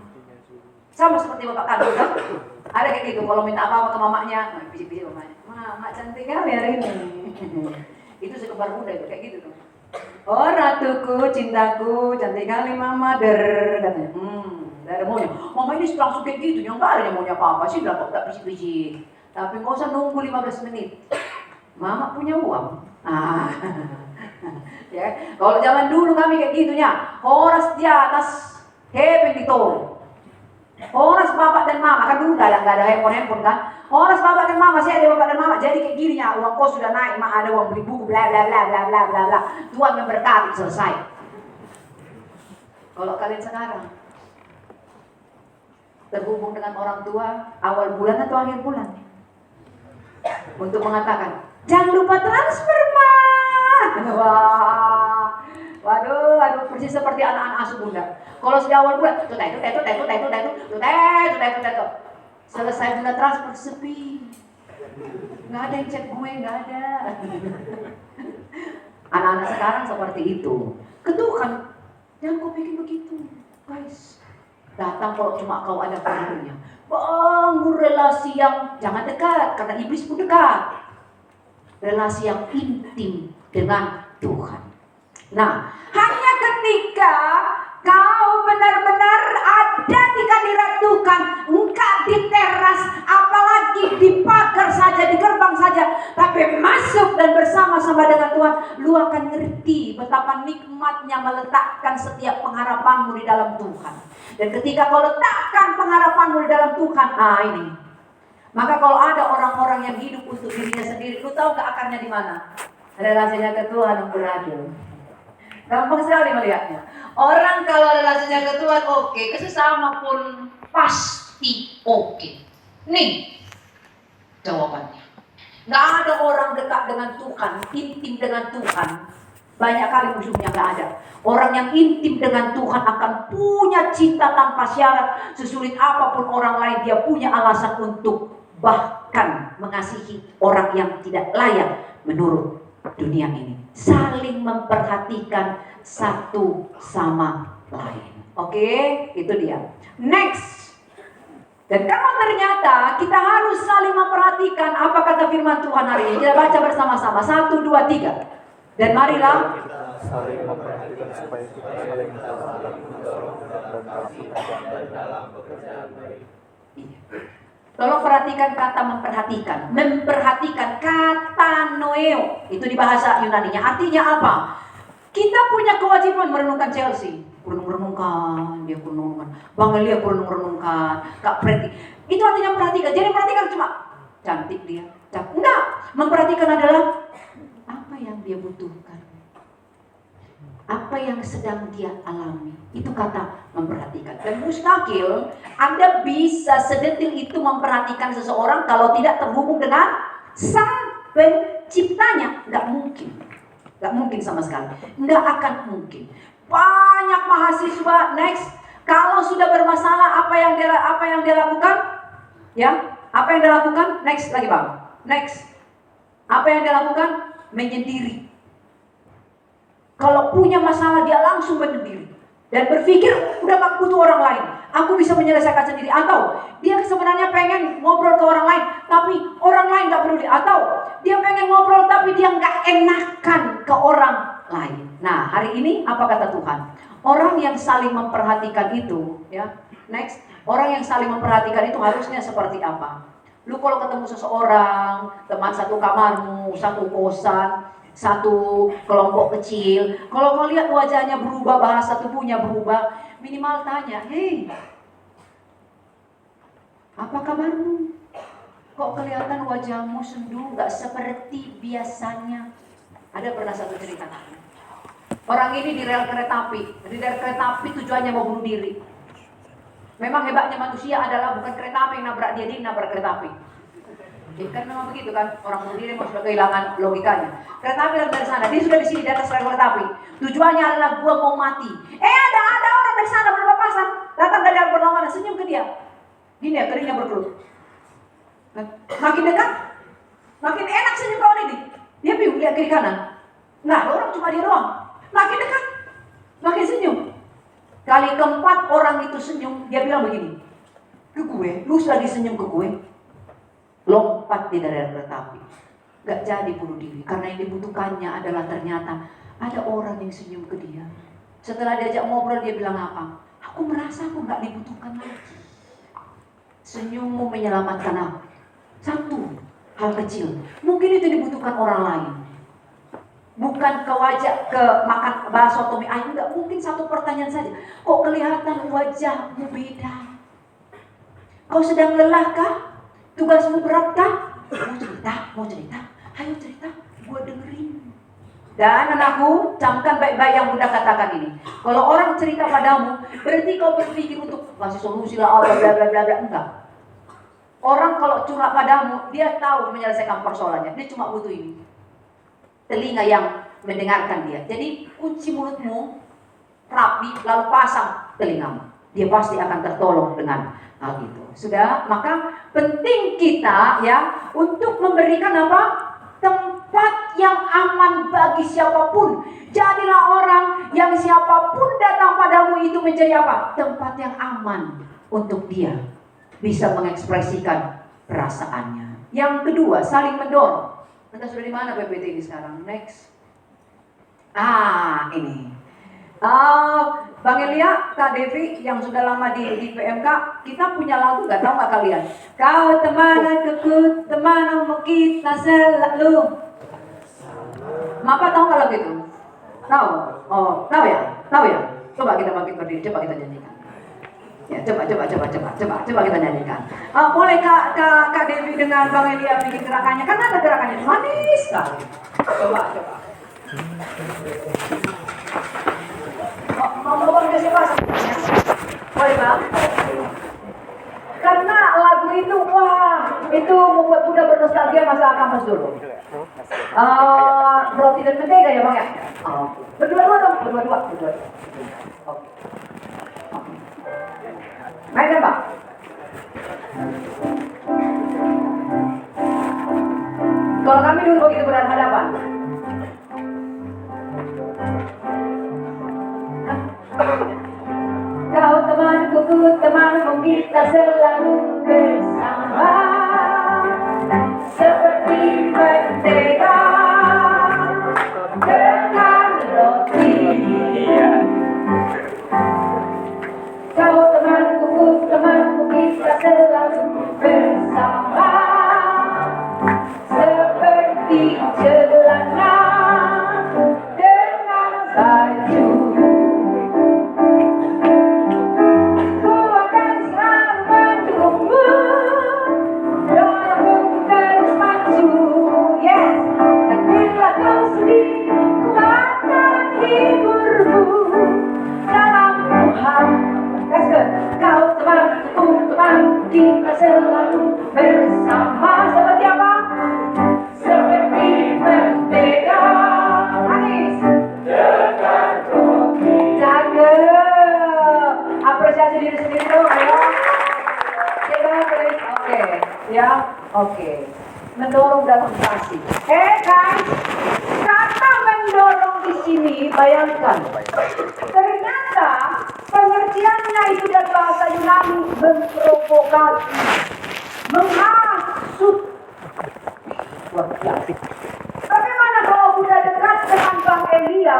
Sama seperti bapak kandung kan? Ada kayak gitu, kalau minta apa-apa ke mamanya, bisik-bisik mamanya, Mak cantik kali hari ini. Itu sekembar muda itu, kayak gitu tuh. Oh ratuku, cintaku, cantik kali mama, katanya. Gak ada maunya. Mama ini langsung kayak gitu, yang gak ada yang maunya apa-apa sih, gak bisik-bisik. Tapi gak usah nunggu 15 menit. Mama punya uang. Ya, kalau zaman dulu kami kayak gitunya, horas di atas, hepeng di tol. Horas bapak dan mama, kan dulu gak ada handphone kan. Horas bapak dan mama, saya ada bapak dan mama, jadi kayak gini ya, uang kos sudah naik, mak ada uang beli buku, bla bla bla bla bla bla bla. Tuhan memberkati, selesai. Kalau kalian sekarang terhubung dengan orang tua awal bulan atau akhir bulan untuk mengatakan jangan lupa transfer mah. Waduh, persis seperti anak-anak asuh Bunda. Kalau sudah awal bulan, tuh. Selesai Bunda transfer sepi. Nggak ada yang chat gue, nggak ada. Anak-anak sekarang seperti itu. Ketukan, jangan kau bikin begitu, guys. Datang kalau cuma kau ada perlunya. Bangun relasi yang jangan dekat, karena iblis pun dekat. Relasi yang intim dengan Tuhan. Nah, hanya ketika kau benar-benar ada di hadirat Tuhan, enggak di teras, apalagi di pagar saja, di gerbang saja, tapi masuk dan bersama-sama dengan Tuhan, lu akan ngerti betapa nikmatnya meletakkan setiap pengharapanmu di dalam Tuhan. Dan ketika kau letakkan pengharapanmu di dalam Tuhan, ini. Maka kalau ada orang-orang yang hidup untuk dirinya sendiri, lu tahu gak akarnya di mana? Relasinya ke Tuhan yang beradil. Gampang sekali melihatnya. Orang kalau relasinya ke Tuhan oke, ke sesama pun pasti oke. Nih jawabannya. Nggak ada orang dekat dengan Tuhan, intim dengan Tuhan. Banyak kali musuhnya nggak ada. Orang yang intim dengan Tuhan akan punya cinta tanpa syarat. Sesulit apapun orang lain, dia punya alasan untuk bahkan mengasihi orang yang tidak layak menurut dunia ini. Saling memperhatikan satu sama lain. Oke, itu dia. Next. Dan kalau ternyata kita harus saling memperhatikan apa kata firman Tuhan hari ini. Kita baca bersama-sama. 1, 2, 3. Dan marilah saling memperhatikan supaya kita saling dalam pekerjaan baik. Tolong perhatikan kata memperhatikan. Memperhatikan kata noeo. Itu di bahasa Yunaninya. Artinya apa? Kita punya kewajiban merenungkan Chelsea. Merenungkan, dia merenungkan. Bang Elia merenungkan. Kak Preti. Itu artinya perhatikan. Jadi perhatikan cuma cantik dia. Enggak. Memperhatikan adalah apa yang dia butuhkan. Apa yang sedang dia alami. Itu kata memperhatikan. Dan mustahil Anda bisa sedetil itu memperhatikan seseorang kalau tidak terhubung dengan sang penciptanya. Nggak mungkin. Nggak mungkin sama sekali. Nggak akan mungkin. Banyak mahasiswa next kalau sudah bermasalah apa yang dia lakukan? Ya, apa yang dia lakukan? Next lagi Bang. Next. Apa yang dia lakukan? Menyendiri. Kalau punya masalah dia langsung menyendiri dan berpikir udah gak butuh orang lain, aku bisa menyelesaikan sendiri. Atau dia sebenarnya pengen ngobrol ke orang lain tapi orang lain gak peduli. Atau dia pengen ngobrol tapi dia gak enakan ke orang lain. Nah hari ini apa kata Tuhan? Orang yang saling memperhatikan itu ya, next, orang yang saling memperhatikan itu harusnya seperti apa? Lu kalau ketemu seseorang, teman satu kamarmu, satu kosan, satu kelompok kecil, kalau kau lihat wajahnya berubah, bahasa tubuhnya berubah, minimal tanya, hei, apa kabarmu? Kok kelihatan wajahmu sendu, gak seperti biasanya? Ada pernah satu cerita. Orang ini di rel kereta api. Di rel kereta api tujuannya mau bunuh diri. Memang hebatnya manusia adalah bukan kereta api yang nabrak dia nabrak kereta api. Ya, kan memang begitu kan, orang bunuh diri mau sudah kehilangan logikanya. Kereta api dari sana, dia sudah di sini di atas rel kereta api. Tujuannya adalah gua mau mati. Ada orang dari sana berpapasan, datang dari arah berlawanan, senyum ke dia. Gini ya, keringnya berkerut. Nah, makin dekat, makin enak senyum kawan ini. Dia bingung lihat kiri kanan. Nah, orang cuma dia doang. Makin dekat, makin senyum. Kali keempat orang itu senyum, dia bilang begini, ke gue, lu lagi senyum ke gue, lompat di daerah kereta api. Gak jadi bunuh diri, karena yang dibutuhkannya adalah ternyata ada orang yang senyum ke dia. Setelah diajak ngobrol dia bilang apa? Aku merasa aku gak dibutuhkan lagi. Senyummu menyelamatkan aku. Satu hal kecil, mungkin itu dibutuhkan orang lain. Bukan ke wajah, ke makan bakso tomi ayam, enggak, mungkin satu pertanyaan saja. Kok kelihatan wajahmu beda? Kau sedang lelah kah? Tugasmu berat kah? Mau cerita? Ayo cerita, gue dengerin. Dan anakku, camkan baik-baik yang Bunda katakan ini. Kalau orang cerita padamu, berarti kau berpikir untuk kasih solusi lah, bla bla bla bla, enggak. Orang kalau curhat padamu, dia tahu menyelesaikan persoalannya. Dia cuma butuh ini. Telinga yang mendengarkan dia. Jadi kunci mulutmu rapi, lalu pasang telingamu. Dia pasti akan tertolong dengan hal itu. Sudah, maka penting kita ya untuk memberikan apa? Tempat yang aman bagi siapapun. Jadilah orang yang siapapun datang padamu itu menjadi apa? Tempat yang aman untuk dia bisa mengekspresikan perasaannya. Yang kedua, saling mendorong. Kita sudah di mana PPT ini sekarang? Next. Ini. Bang Elia, Kak Devi yang sudah lama di PMK, kita punya lagu nggak, tahu nggak kalian? Kau teman aku, teman kita selalu. Maka tahu nggak lagu itu? Tahu? Oh, tahu ya? Tahu ya? Coba kita bangkit berdiri, coba kita nyanyikan. Ya, coba kita nyanyikan. Boleh Kak Devi dengan Bang Elia bikin gerakannya, kan ada gerakannya manis sekali. Coba. Mau ke siapa? Boleh Bang? Karena lagu itu, wah, itu membuat Bunda bernostalgia masa kampus dulu. Roti dan mentega ya Bang ya? Berdua-dua dong, berdua-dua. Oke. Mainkan Bang. Kalau kami dulu begitu berhadapan. Kau temanku, ku temanmu, kita selalu bersama seperti mentega dengan roti. Kau temanku, ku temanmu, kita selalu bersama seperti celana dengan baju. Ku akan selalu mendukungmu, dorongmu terus maju. Yes, dan bila kau sedih, ku akan hiburmu dalam Tuhan. That's good. Kau temanku, teman kita selalu bersama seperti apa? Seperti mentega manis dengan roti. Cakep. Apresiasi diri sendiri dong ya. Oke, ya, oke. Mendorong dalam kasih. Guys, kata mendorong di sini, bayangkan. Ternyata pengertiannya itu dari bahasa Yunani memprovokasi, menghasut. Luar biasa. Bagaimana kalau Bunda dekat dengan Bang Elia,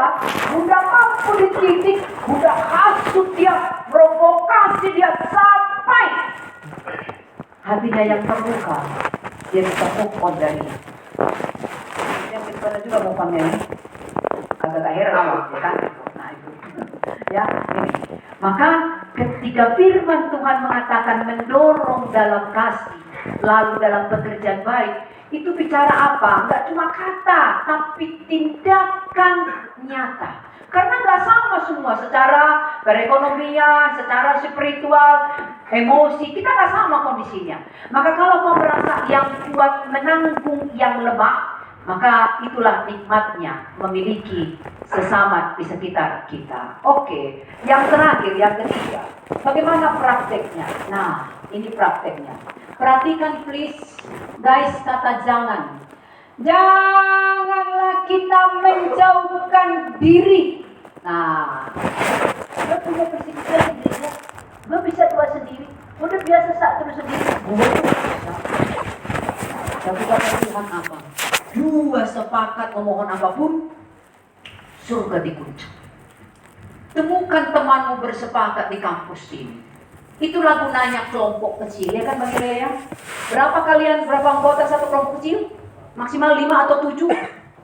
Bunda mampu dididik, Bunda hasut dia, provokasi dia sampai hatinya yang terluka, dia bisa move on dari yang kita juga move on ya. Agak heran awal, ya kan? Nah itu, ya ini. Maka ketika firman Tuhan mengatakan mendorong dalam kasih, lalu dalam pekerjaan baik, itu bicara apa? Enggak cuma kata, tapi tindakan nyata. Karena nggak sama semua secara perekonomian, secara spiritual, emosi, kita nggak sama kondisinya. Maka kalau kau merasa yang kuat menanggung yang lemah, maka itulah nikmatnya memiliki sesama di sekitar kita. Oke, yang terakhir, yang ketiga, bagaimana prakteknya? Nah, ini prakteknya. Perhatikan please, guys, kata jangan. Janganlah kita menjauhkan diri. Nah, gue punya persikitan sendiri, gue bisa dua sendiri, udah biasa satu sendiri, gue tuh bisa. Tapi kata Tuhan apa? Dua sepakat memohon apapun, surga diguncang. Temukan temanmu bersepakat di kampus ini. Itulah gunanya kelompok kecil, ya kan Bang Ilya? Berapa anggota satu kelompok kecil? Maksimal 5 atau 7.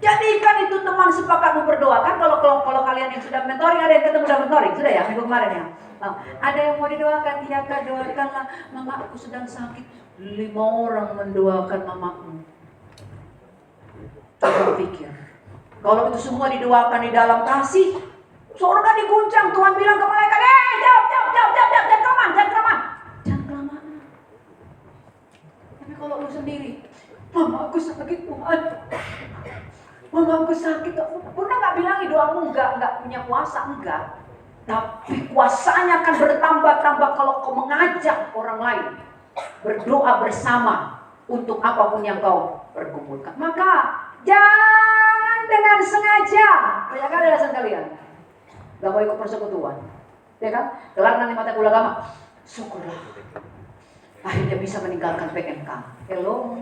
Jadikan itu teman sepakat berdoakan. Kalau kalian yang sudah mentoring, ada yang ketemu sudah mentoring, sudah ya minggu kemarin ya. Nah, ada yang mau didoakan, iya Kak, doakanlah, mama aku sedang sakit. 5 orang mendoakan mamaku. Coba pikir, kalau itu semua didoakan di dalam kasih, surga diguncang. Tuhan bilang ke malaikat, jawab, jangan kelamaan. Tapi kalau lu sendiri, mama aku sakit Tuhan, mama aku sakit. Bunda nggak bilang doamu nggak punya kuasa, enggak. Tapi kuasanya akan bertambah-tambah kalau kau mengajak orang lain berdoa bersama untuk apapun yang kau pergumulkan. Maka jangan dengan sengaja, banyak kan alasan kalian gak mau ikut persekutuan, ya kan? Kelar nanti mata kuliah agama, syukurlah akhirnya bisa meninggalkan PMK. Hello,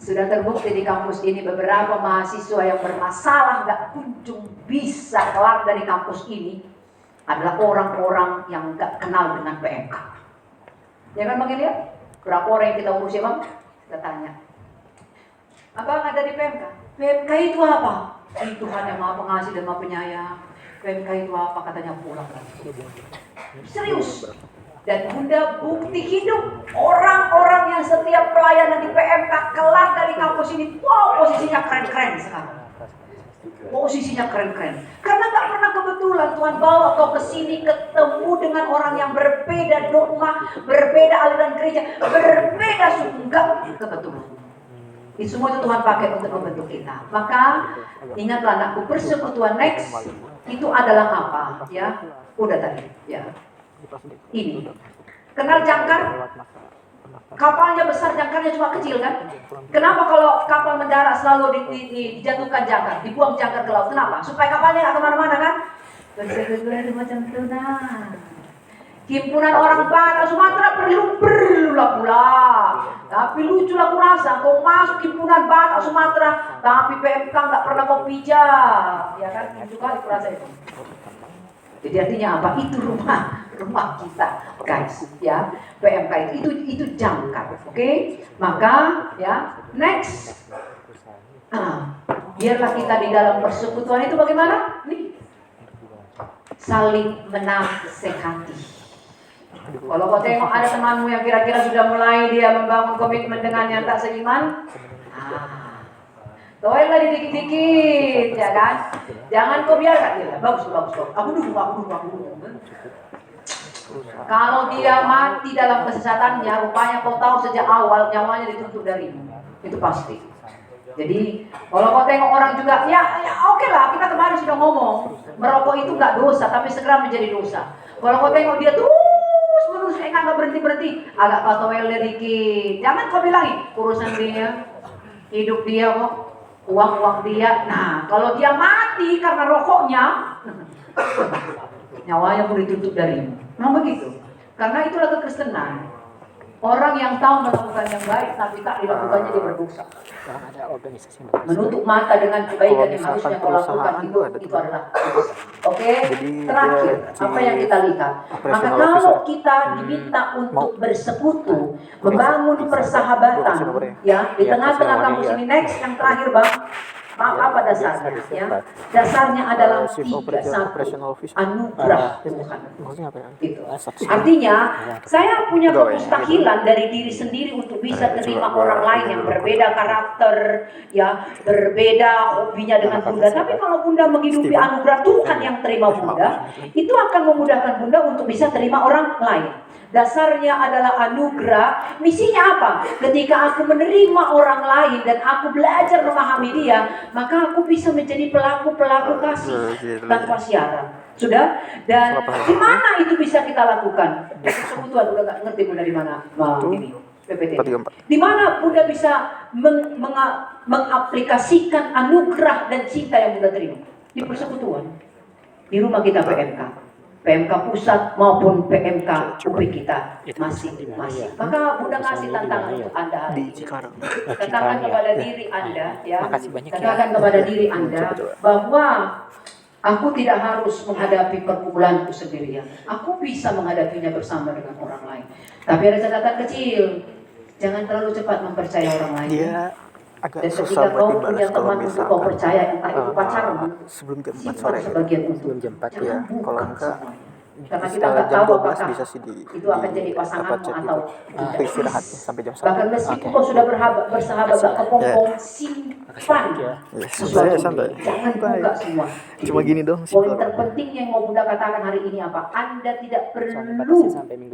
sudah terbukti di kampus ini beberapa mahasiswa yang bermasalah gak kunjung bisa kelar dari kampus ini adalah orang-orang yang gak kenal dengan PMK. Ya kan Bang Ilya? Berapa orang yang kita urus ya Bang? Kita tanya, Abang ada di PMK? PMK itu apa? Tuhan yang Maha Pengasih dan Maha Penyayang. PMK itu apa? Katanya pulang lagi. Serius. Dan Bunda bukti hidup orang-orang yang setiap pelayanan di PMK kelar dari kampus ini, wow, posisinya keren-keren sekarang. Posisinya keren-keren. Karena gak pernah kebetulan Tuhan bawa kau ke sini ketemu dengan orang yang berbeda dogma, berbeda aliran gereja, berbeda suku. Enggak kebetulan. Itu semua itu Tuhan pakai untuk membentuk kita. Maka ingatlah anakku, persekutuan next itu adalah apa? Ya, udah tadi. Ya, ini. Kenal jangkar? Kapalnya besar, jangkarnya cuma kecil kan? Kenapa kalau kapal mendarat selalu dijatuhkan jangkar, dibuang jangkar ke laut? Kenapa? Supaya kapalnya nggak kemana-mana kan? Bersekutu macam itu nah. Himpunan orang Batak Sumatera perlulah pula. Tapi lucu lah kurasa, kau masuk himpunan Batak Sumatera, tapi PMK nggak pernah kau pijak, ya kan? Lucu kali kurasa itu. Jadi artinya apa? Itu rumah kita, guys, ya. PMK itu jangkar, oke? Maka ya, next. Biarlah kita di dalam persekutuan itu bagaimana? Nih, saling menasehati. Kalau kau tengok ada temanmu yang kira-kira sudah mulai dia membangun komitmen dengan yang tak seiman, doainlah dikit-dikit, ya kan? Jangan kau biarkan dia. Bagus. Aku dukung. Kalau dia mati dalam kesesatannya, rupanya kau tahu sejak awal nyawanya dituntut darimu. Itu pasti. Jadi kalau kau tengok orang juga, ya oke lah, kita kemarin sudah ngomong, merokok itu nggak dosa, tapi segera menjadi dosa. Kalau kau tengok dia terus nggak berhenti, agak kau toel dikit. Jangan kau bilangin urusan dia, hidup dia kok, uang dia. Nah, kalau dia mati karena rokoknya, nyawanya pun ditutup darimu. Memang begitu. Karena itulah kekristenan. Orang yang tahu melakukan yang baik tapi tak dilakukannya dia berdosa. Menutup mata dengan kebaikan yang harusnya kau lakukan itu adalah oke. Terakhir, apa yang kita lihat? Maka kalau kita diminta untuk bersekutu, membangun persahabatan, ya di tengah-tengah kampus ini next yang terakhir bang. Apa dasarnya? Ya, dasarnya adalah 3 anugerah Tuhan. Gitu. Artinya, saya punya kemustahilan dari diri sendiri untuk bisa terima orang lain yang berbeda karakter, ya, berbeda hobinya dengan Bunda. Tapi kalau Bunda menghidupi anugerah Tuhan yang terima Bunda, itu akan memudahkan Bunda untuk bisa terima orang lain. Dasarnya adalah anugerah. Misinya apa? Ketika aku menerima orang lain dan aku belajar memahami dia, maka aku bisa menjadi pelaku kasih tanpa syarat. Sudah? Dan di mana itu bisa kita lakukan? Persekutuan udah nggak ngerti Bunda di mana ini PPT. Di mana Bunda bisa mengaplikasikan anugerah dan cinta yang Bunda terima? Di persekutuan. Di rumah kita PMK pusat maupun PMK UP kita masing-masing. Maka Bunda ngasih tantangan untuk Anda hari ini. Katakan kepada diri Anda, ya. Katakan kepada diri Anda bahwa aku tidak harus menghadapi pergumulanku sendirian. Aku bisa menghadapinya bersama dengan orang lain. Tapi ada catatan kecil. Jangan terlalu cepat mempercayai orang lain. Dan ketika kau punya teman untuk kau percaya, entah itu pacarmu, sebelum jam 4 simpan sore, sebagian untuk jam 4 ya. Kalau enggak, karena kita nggak tahu apakah bisa sih itu akan jadi pasanganmu atau untuk istirahat sampai jam 1. bahkan meskipun kau sudah bersahabat berkepompong, simpan sesuatu. Jangan buka semua. Cuma gini dong. Poin terpenting yang mau Bunda katakan hari ini apa? Anda tidak perlu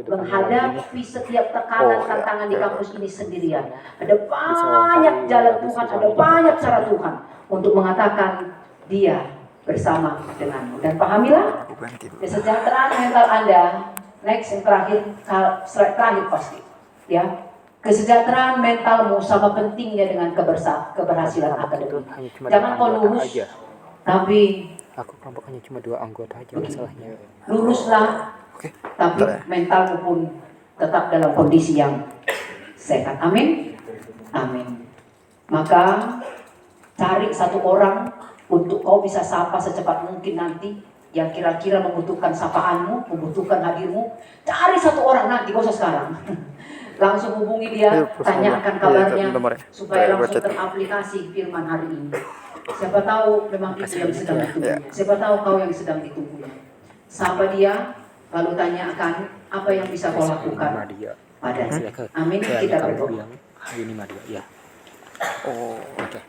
menghadapi setiap tekanan tantangan di kampus ini sendirian. Ada banyak jalan Tuhan, ada banyak cara Tuhan untuk mengatakan dia bersama denganmu. Dan pahamilah, kesejahteraan mental Anda, next yang terakhir pasti, ya. Kesejahteraan mentalmu sama pentingnya dengan keberhasilan akademik. Jangan kau lulus, tapi aku kelompok hanya cuma 2 anggota aja masalahnya. Luluslah, tapi mentalmu pun tetap dalam kondisi yang sehat. Amin. Amin. Maka cari satu orang untuk kau bisa sapa secepat mungkin nanti yang kira-kira membutuhkan sapaanmu, membutuhkan hadirmu. Cari satu orang nanti, gak usah sekarang. Langsung hubungi dia, tanyakan kabarnya supaya langsung teraplikasi firman hari ini. Siapa tahu memang itu yang sedang ditunggu. Siapa tahu kau yang sedang ditunggu. Sapa dia, lalu tanyakan apa yang bisa kau lakukan padanya. Amin. Kita berdoa. Ini Madia, ya. Oke.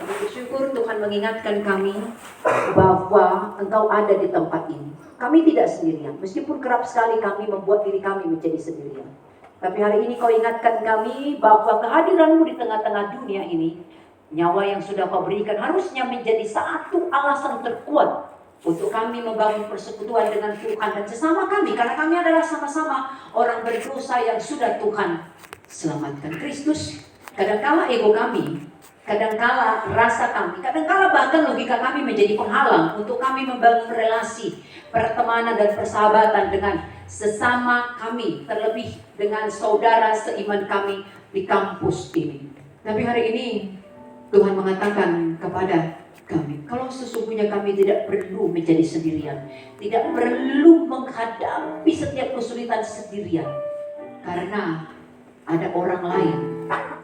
Bersyukur Tuhan mengingatkan kami bahwa Engkau ada di tempat ini. Kami tidak sendirian, meskipun kerap sekali kami membuat diri kami menjadi sendirian. Tapi hari ini kau ingatkan kami bahwa kehadiranmu di tengah-tengah dunia ini, nyawa yang sudah kau berikan harusnya menjadi satu alasan terkuat untuk kami membangun persekutuan dengan Tuhan dan sesama kami. Karena kami adalah sama-sama orang berdosa yang sudah Tuhan selamatkan. Kristus, kadangkala ego kami, kadangkala rasa kami, kadangkala bahkan logika kami menjadi penghalang untuk kami membangun relasi, pertemanan dan persahabatan dengan sesama kami, terlebih dengan saudara seiman kami di kampus ini. Tapi hari ini Tuhan mengatakan kepada kami, kalau sesungguhnya kami tidak perlu menjadi sendirian, tidak perlu menghadapi setiap kesulitan sendirian, karena ada orang lain,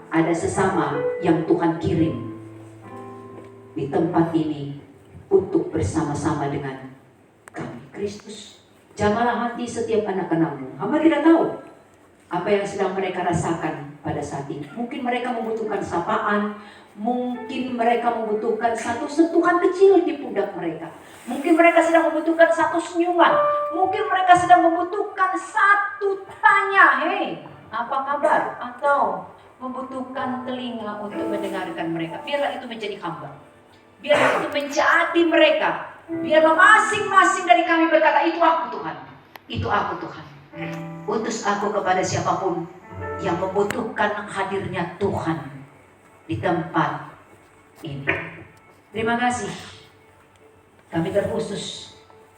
ada sesama yang Tuhan kirim di tempat ini untuk bersama-sama dengan kami. Kristus, jamalah hati setiap anak-anakmu. Hamba tidak tahu apa yang sedang mereka rasakan pada saat ini. Mungkin mereka membutuhkan sapaan, mungkin mereka membutuhkan satu sentuhan kecil di pundak mereka. Mungkin mereka sedang membutuhkan satu senyuman. Mungkin mereka sedang membutuhkan satu tanya, hei, apa kabar? Atau membutuhkan telinga untuk mendengarkan mereka. Biarlah itu menjadi hamba. Biarlah itu menjadi mereka. Biarlah masing-masing dari kami berkata, itu aku Tuhan. Itu aku Tuhan. Utus aku kepada siapapun yang membutuhkan hadirnya Tuhan di tempat ini. Terima kasih. Kami terkhusus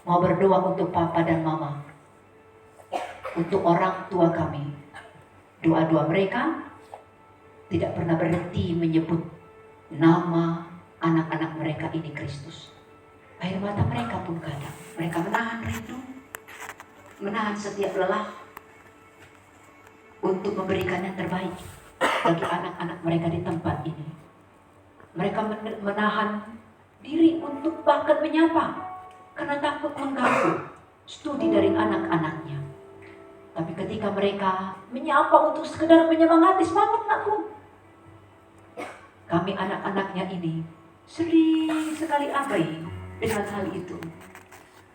mau berdoa untuk Papa dan Mama, untuk orang tua kami. Doa-doa mereka tidak pernah berhenti menyebut nama anak-anak mereka ini Kristus. Air mata mereka pun kadang mereka menahan rindu, menahan setiap lelah untuk memberikan yang terbaik bagi anak-anak mereka di tempat ini. Mereka menahan diri untuk bahkan menyapa karena takut mengganggu studi dari anak-anaknya. Tapi ketika mereka menyapa untuk sekedar menyemangati, semangat nakku, kami anak-anaknya ini sering sekali abai dengan hal itu.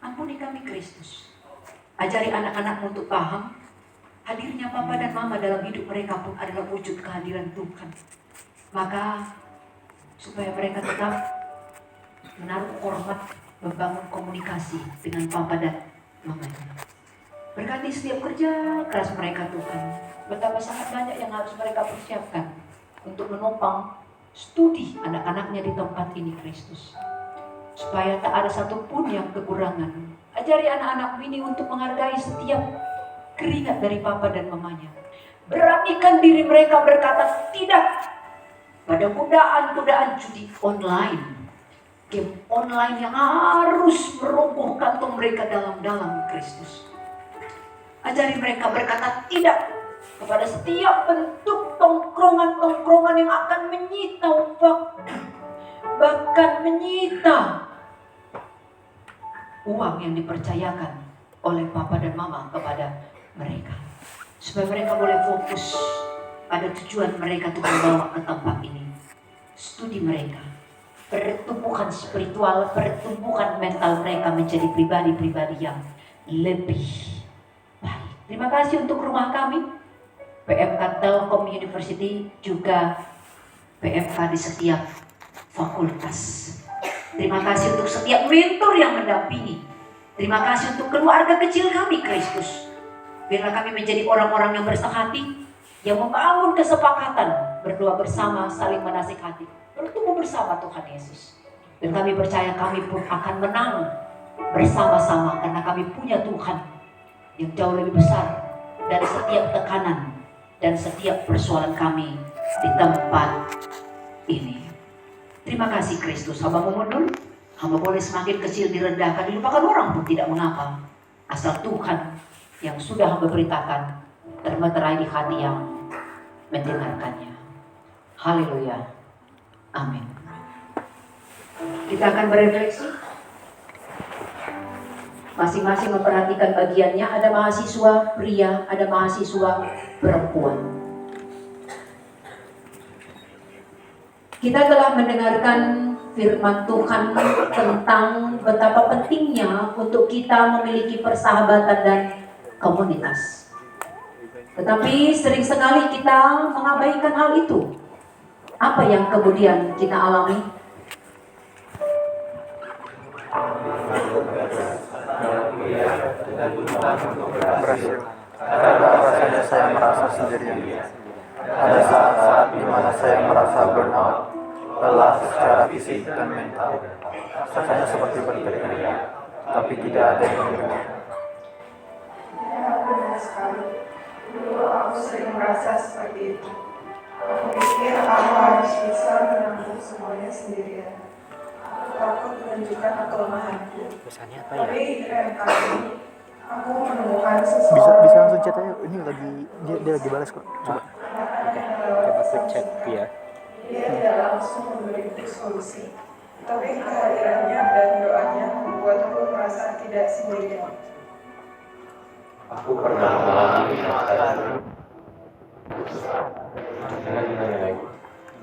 Ampuni kami Kristus. Ajari anak-anakmu untuk paham hadirnya Papa dan Mama dalam hidup mereka pun adalah wujud kehadiran Tuhan. Maka supaya mereka tetap menaruh hormat, membangun komunikasi dengan Papa dan Mamanya. Berkati setiap kerja keras mereka Tuhan. Betapa sangat banyak yang harus mereka persiapkan untuk menopang studi anak-anaknya di tempat ini Kristus. Supaya tak ada satupun yang kekurangan. Ajari anak-anak ini untuk menghargai setiap keringat dari Papa dan Mamanya. Beranikan diri mereka berkata tidak pada godaan-godaan judi online, game online yang harus meroboh kantong mereka dalam-dalam Kristus. Ajari mereka berkata tidak kepada setiap bentuk tongkrongan-tongkrongan yang akan menyita waktu, bahkan menyita uang yang dipercayakan oleh Papa dan Mama kepada mereka, supaya mereka boleh fokus pada tujuan mereka untuk membawa ke tempat ini. Studi mereka, pertumbuhan spiritual, pertumbuhan mental mereka menjadi pribadi-pribadi yang lebih baik. Terima kasih untuk rumah kami, PMK Telkom University, juga PMK di setiap fakultas. Terima kasih untuk setiap mentor yang mendampingi. Terima kasih untuk keluarga kecil kami Kristus. Biarlah kami menjadi orang-orang yang bersehati, yang membangun kesepakatan, berdoa bersama, saling menasihati, bertumbuh bersama Tuhan Yesus. Dan kami percaya kami pun akan menang bersama-sama karena kami punya Tuhan yang jauh lebih besar dari setiap tekanan dan setiap persoalan kami di tempat ini. Terima kasih Kristus. Hamba mundur, hamba boleh semakin kecil direndahkan, dilupakan orang pun tidak mengapa, asal Tuhan yang sudah hamba beritakan termeterai di hati yang mendengarkannya. Haleluya. Amin. Kita akan berefleksi. Masing-masing memperhatikan bagiannya. Ada mahasiswa pria, ada mahasiswa perempuan. Kita telah mendengarkan firman Tuhan tentang betapa pentingnya untuk kita memiliki persahabatan dan komunitas. Tetapi sering sekali kita mengabaikan hal itu. Apa yang kemudian kita alami? Berhasil. Rasanya saya merasa sendirian. Ada saat-saat di mana saya merasa burnout, lelah secara fisik dan mental. Rasanya seperti berteriak, tapi tidak ada yang mendengar. Benar sekali. Dulu aku sering merasa seperti itu. Aku pikir aku harus bisa menanggung semuanya sendirian. Aku takut menunjukkan kelemahanku. Tulisannya apa ya? Tapi kali ini aku menemukan Bisa seseorang langsung chat aja. Ini lagi dia lagi balas kok. Coba. Oke, coba aku cek ya. dia tidak langsung memberiku solusi. Tapi kehadirannya dan doanya membuatku merasa tidak sendirian. Aku pernah mengalami masa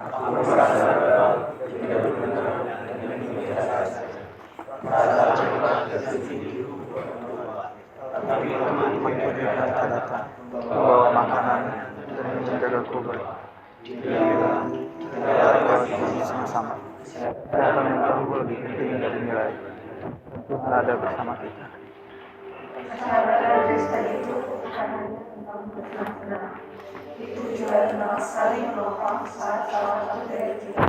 aku merasa tidak benar dan biasa, merasa cemas dan sedih. Tapi Teman-temanku di Belanda datang membawa makanan dan menjagaku baik. Dia bilang kita harus sama-sama. Kesehatan mentalku lebih penting dari nilai. Tuhan ada bersama kita. Sahabat Kristen itu bukan hanya tentang bersenang-senang. Itu juga tentang saling menopang saat salah satu dari kita